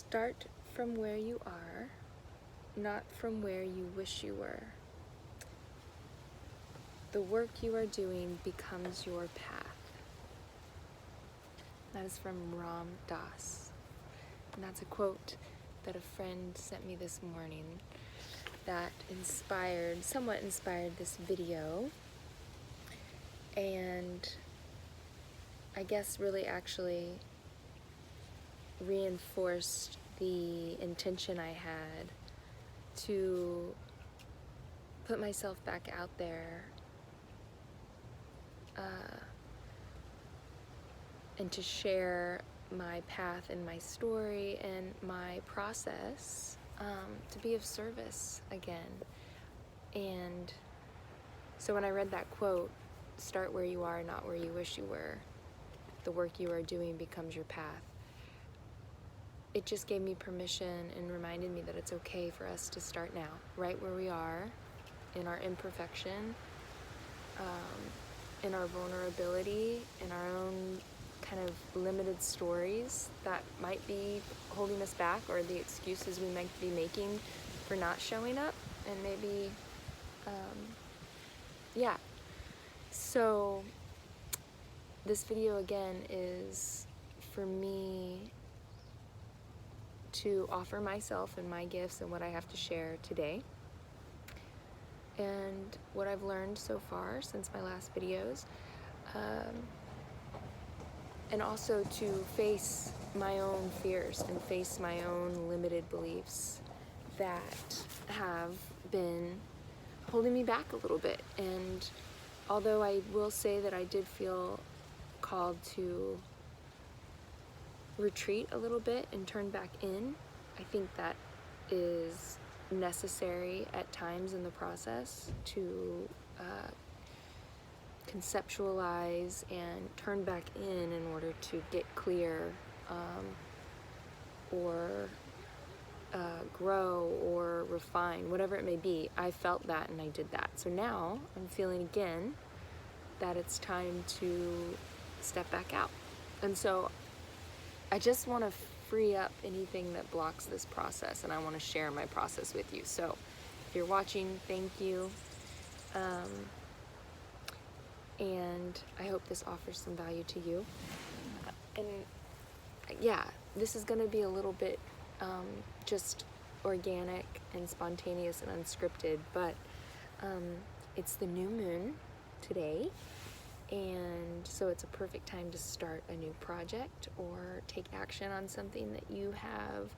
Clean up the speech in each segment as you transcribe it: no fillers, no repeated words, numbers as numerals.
Start from where you are, not from where you wish you were. The work you are doing becomes your path. That is from Ram Dass. And that's a quote that a friend sent me this morning that somewhat inspired this video. And I guess really actually reinforced the intention I had to put myself back out there and to share my path and my story and my process, to be of service again. And so when I read that quote, start where you are, not where you wish you were. The work you are doing becomes your path. It just gave me permission and reminded me that it's okay for us to start now, right where we are, in our imperfection, in our vulnerability, in our own kind of limited stories that might be holding us back, or the excuses we might be making for not showing up. And maybe, So this video again is for me to offer myself and my gifts and what I have to share today, and what I've learned so far since my last videos, and also to face my own fears and face my own limited beliefs that have been holding me back a little bit. And although I will say that I did feel called to retreat a little bit and turn back in, I think that is necessary at times in the process to conceptualize and turn back in order to get clear, or grow or refine, whatever it may be. I felt that and I did that. So now I'm feeling again that it's time to step back out. And so I just want to free up anything that blocks this process, and I want to share my process with you. So if you're watching, thank you. And I hope this offers some value to you. And yeah, this is going to be a little bit just organic and spontaneous and unscripted, but it's the new moon today, and so it's a perfect time to start a new project or take action on something that you have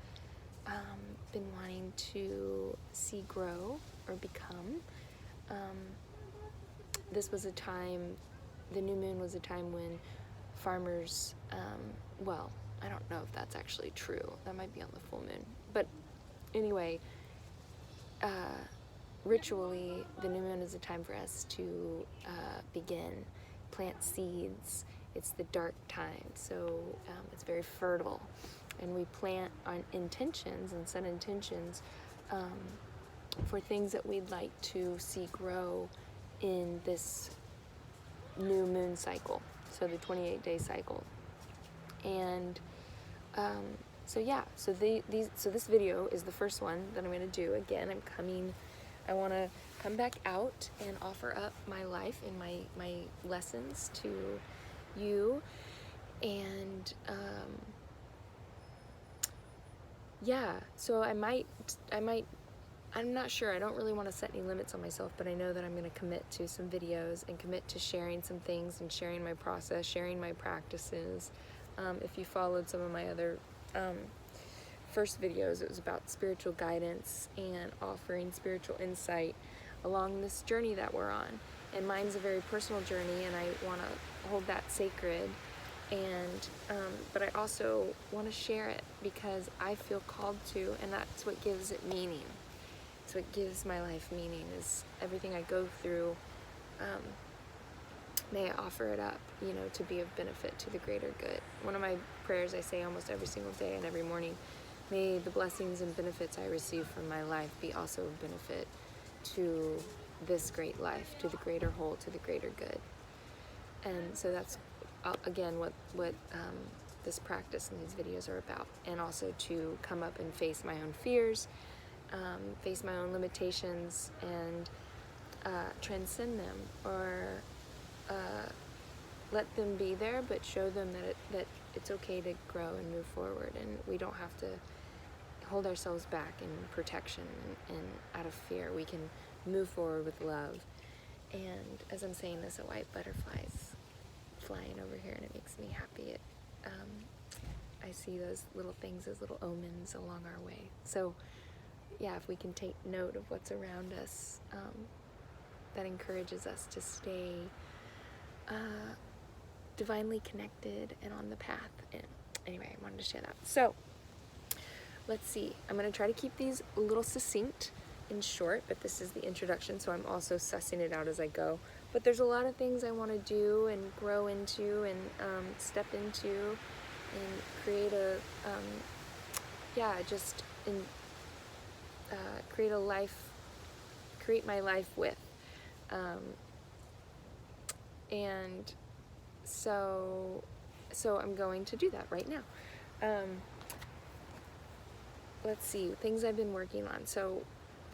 been wanting to see grow or become. This was a time, the new moon was a time when farmers, well, I don't know if that's actually true. That might be on the full moon. But anyway, ritually, the new moon is a time for us to begin, plant seeds. It's the dark time, so it's very fertile. And we plant on intentions and set intentions for things that we'd like to see grow in this new moon cycle, so the 28-day cycle. And so this video is the first one that I'm going to do. Again, I want to come back out and offer up my life and my lessons to you. And so I'm not sure. I don't really want to set any limits on myself, but I know that I'm going to commit to some videos and commit to sharing some things and sharing my process, sharing my practices. If you followed some of my other first videos, it was about spiritual guidance and offering spiritual insight along this journey that we're on. And mine's a very personal journey, and I want to hold that sacred. And but I also want to share it because I feel called to, and that's what gives it meaning. It's what gives my life meaning, is everything I go through. May I offer it up, to be of benefit to the greater good. One of my prayers I say almost every single day and every morning: may the blessings and benefits I receive from my life be also of benefit to this great life, to the greater whole, to the greater good. And so that's again what this practice and these videos are about, and also to come up and face my own fears, face my own limitations, and transcend them, or let them be there, but show them that it's okay to grow and move forward, and we don't have to hold ourselves back in protection and out of fear. We can move forward with love. And as I'm saying this, a white butterfly is flying over here, and it makes me happy. I see those little things as little omens along our way. So yeah, if we can take note of what's around us, that encourages us to stay divinely connected and on the path. And anyway, I wanted to share that. So let's see. I'm going to try to keep these a little succinct and short, but this is the introduction, so I'm also sussing it out as I go. But there's a lot of things I want to do and grow into and step into and create a, create a life, create my life with. And so I'm going to do that right now. Let's see, things I've been working on. So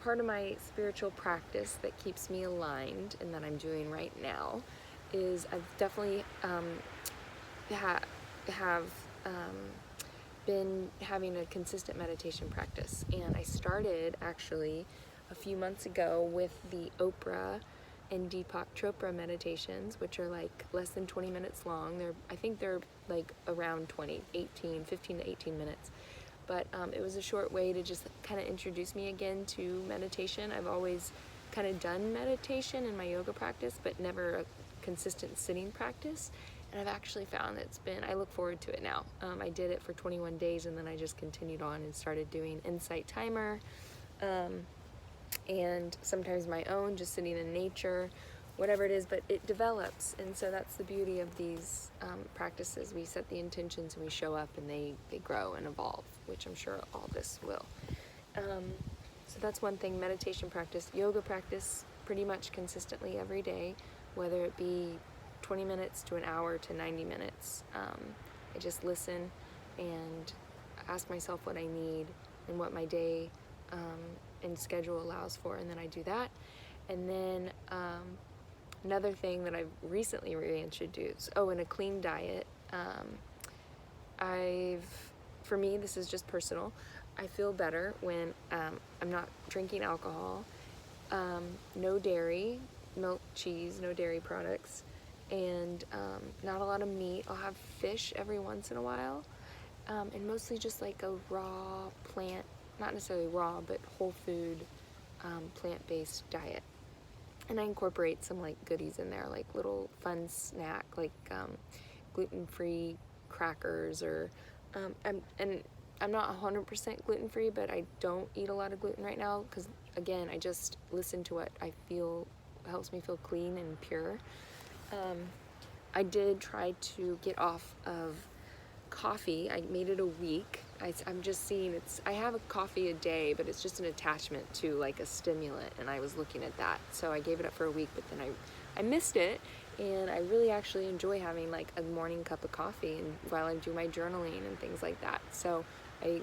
part of my spiritual practice that keeps me aligned and that I'm doing right now is I've definitely have been having a consistent meditation practice. And I started actually a few months ago with the Oprah and Deepak Chopra meditations, which are like less than 20 minutes long. I think they're like around 15 to 18 minutes. But it was a short way to just kind of introduce me again to meditation. I've always kind of done meditation in my yoga practice, but never a consistent sitting practice. And I've actually found that I look forward to it now. I did it for 21 days, and then I just continued on and started doing Insight Timer, and sometimes my own, just sitting in nature, whatever it is, but it develops. And so that's the beauty of these practices. We set the intentions and we show up, and they grow and evolve, which I'm sure all this will. So that's one thing. Meditation practice, yoga practice, pretty much consistently every day, whether it be 20 minutes to an hour to 90 minutes. I just listen and ask myself what I need and what my day and schedule allows for, and then I do that. And then another thing that I've recently reintroduced, and a clean diet. For me, this is just personal, I feel better when I'm not drinking alcohol, no dairy, milk, cheese, no dairy products, and not a lot of meat. I'll have fish every once in a while, and mostly just like a raw plant, not necessarily raw, but whole food, plant-based diet. And I incorporate some like goodies in there, like little fun snack, like gluten-free crackers, or I'm not 100% gluten-free, but I don't eat a lot of gluten right now because, again, I just listen to what I feel helps me feel clean and pure. I did try to get off of coffee. I made it a week. I'm just seeing I have a coffee a day, but it's just an attachment to like a stimulant, and I was looking at that. So I gave it up for a week, but then I missed it, and I really actually enjoy having like a morning cup of coffee and while I do my journaling and things like that. So I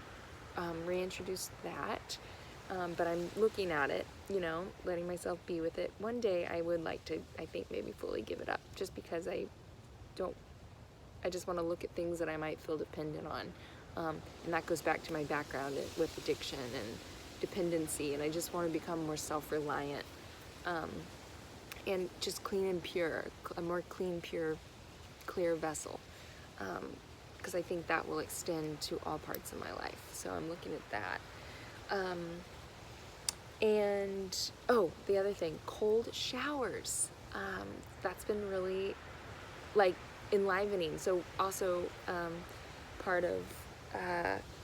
reintroduced that, but I'm looking at it, letting myself be with it. One day I would like to, I think, maybe fully give it up, just because I just want to look at things that I might feel dependent on. And that goes back to my background with addiction and dependency, and I just want to become more self-reliant, and just clean and pure, a more clean, pure, clear vessel, because I think that will extend to all parts of my life. So I'm looking at that. And the other thing, cold showers. That's been really like enlivening. So also part of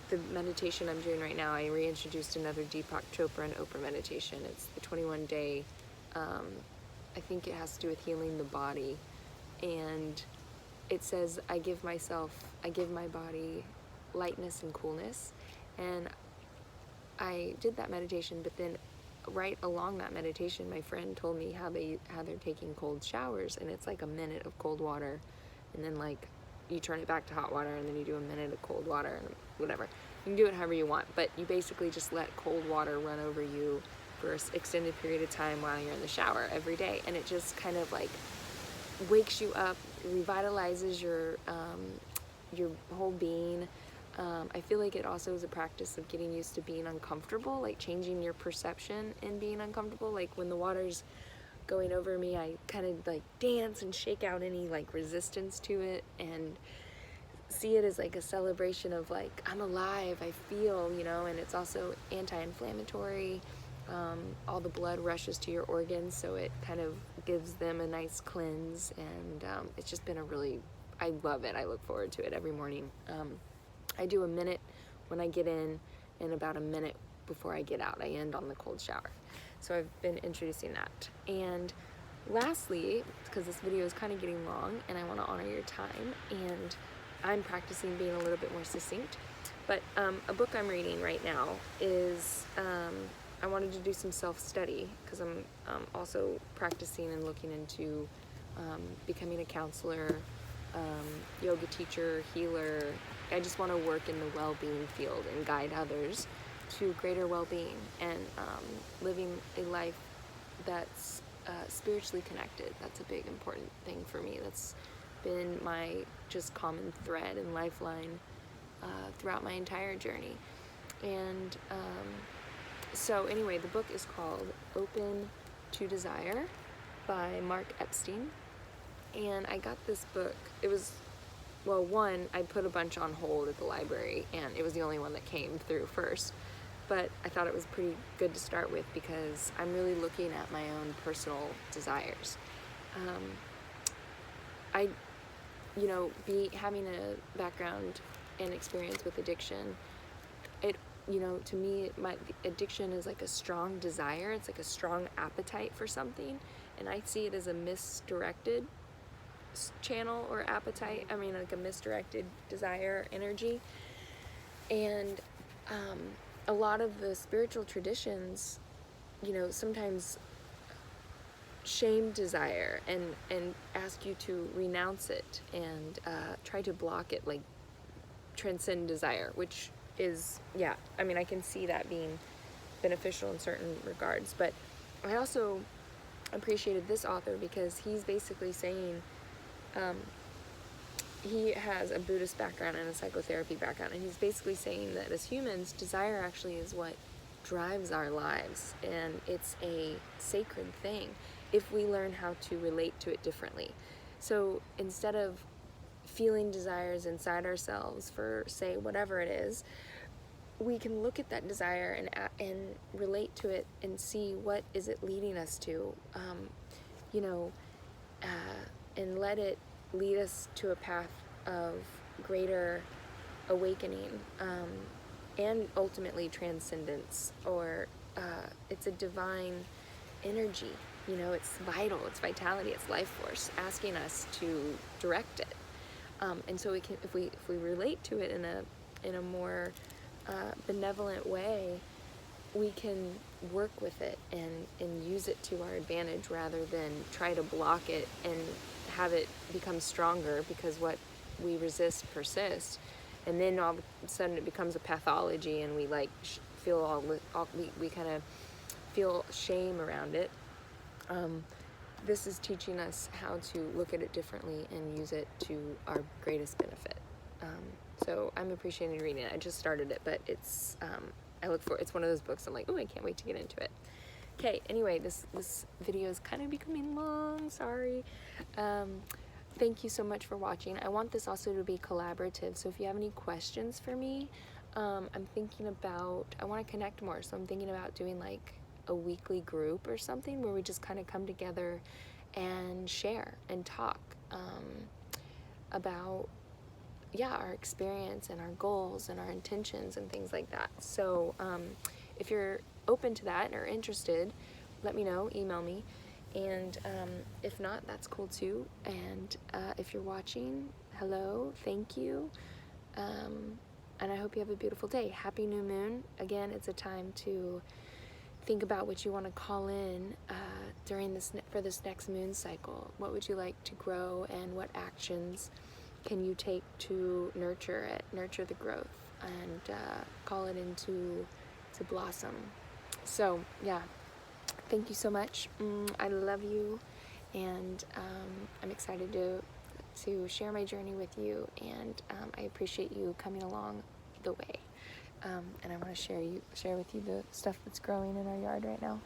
the meditation I'm doing right now, I reintroduced another Deepak Chopra and Oprah meditation. It's the 21-day, I think it has to do with healing the body. And it says, I give my body lightness and coolness. And I did that meditation, but then right along that meditation, my friend told me how they're taking cold showers, and it's like a minute of cold water and then like you turn it back to hot water, and then you do a minute of cold water, and whatever. You can do it however you want, but you basically just let cold water run over you for an extended period of time while you're in the shower every day, and it just kind of like wakes you up, revitalizes your whole being. I feel like it also is a practice of getting used to being uncomfortable, like changing your perception in being uncomfortable. Like when the water's going over me, I kind of like dance and shake out any like resistance to it, and see it as like a celebration of like, I'm alive, I feel, you know. And it's also anti-inflammatory. All the blood rushes to your organs, so it kind of gives them a nice cleanse, and it's just been a really, I love it. I look forward to it every morning. I do a minute when I get in, and about a minute before I get out. I end on the cold shower. So I've been introducing that. And lastly, because this video is kind of getting long and I want to honor your time, and I'm practicing being a little bit more succinct, but a book I'm reading right now is, I wanted to do some self-study because I'm also practicing and looking into becoming a counselor, yoga teacher, healer. I just want to work in the well-being field and guide others to greater well-being and living a life that's spiritually connected. That's a big important thing for me. That's been my just common thread and lifeline throughout my entire journey. And so anyway, the book is called Open to Desire by Mark Epstein. And I got this book, it was, well, one, I put a bunch on hold at the library, and it was the only one that came through first. But I thought it was pretty good to start with because I'm really looking at my own personal desires. Having a background and experience with addiction, to me, addiction is like a strong desire. It's like a strong appetite for something, and I see it as a misdirected channel or appetite. I mean, like a misdirected desire energy. And a lot of the spiritual traditions, sometimes shame desire and ask you to renounce it and try to block it, like transcend desire, which is, I can see that being beneficial in certain regards. But I also appreciated this author because he's basically saying, he has a Buddhist background and a psychotherapy background, and he's basically saying that as humans, desire actually is what drives our lives, and it's a sacred thing if we learn how to relate to it differently. So instead of feeling desires inside ourselves for, say, whatever it is, we can look at that desire and relate to it and see what is it leading us to, and let it lead us to a path of greater awakening, and ultimately transcendence, or it's a divine energy, it's vital, it's vitality, it's life force asking us to direct it. And so we can, if we relate to it in a more benevolent way, we can work with it and use it to our advantage rather than try to block it and have it become stronger, because what we resist persists, and then all of a sudden it becomes a pathology, and we like feel we kind of feel shame around it. This is teaching us how to look at it differently and use it to our greatest benefit. So I'm appreciating reading it. I just started it, but it's it's one of those books I'm like, oh, I can't wait to get into it. Okay, anyway, this video is kind of becoming long, sorry. Thank you so much for watching. I want this also to be collaborative, so if you have any questions for me, I want to connect more, so I'm thinking about doing like a weekly group or something where we just kind of come together and share and talk about our experience and our goals and our intentions and things like that. So if you're open to that or interested, let me know, email me, and if not, that's cool too. And if you're watching, hello, thank you, and I hope you have a beautiful day. Happy new moon. Again, it's a time to think about what you want to call in for this next moon cycle. What would you like to grow, and what actions can you take to nurture it, nurture the growth, and call it into to blossom? So yeah, thank you so much. I love you, and I'm excited to share my journey with you, and I appreciate you coming along the way. And I want to share with you the stuff that's growing in our yard right now.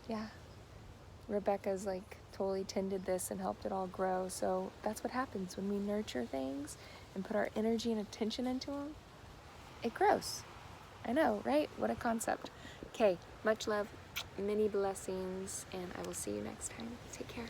Yeah, Rebecca's like totally tended this and helped it all grow. So that's what happens when we nurture things and put our energy and attention into them. It grows. I know, right? What a concept. Okay, much love, many blessings, and I will see you next time. Take care.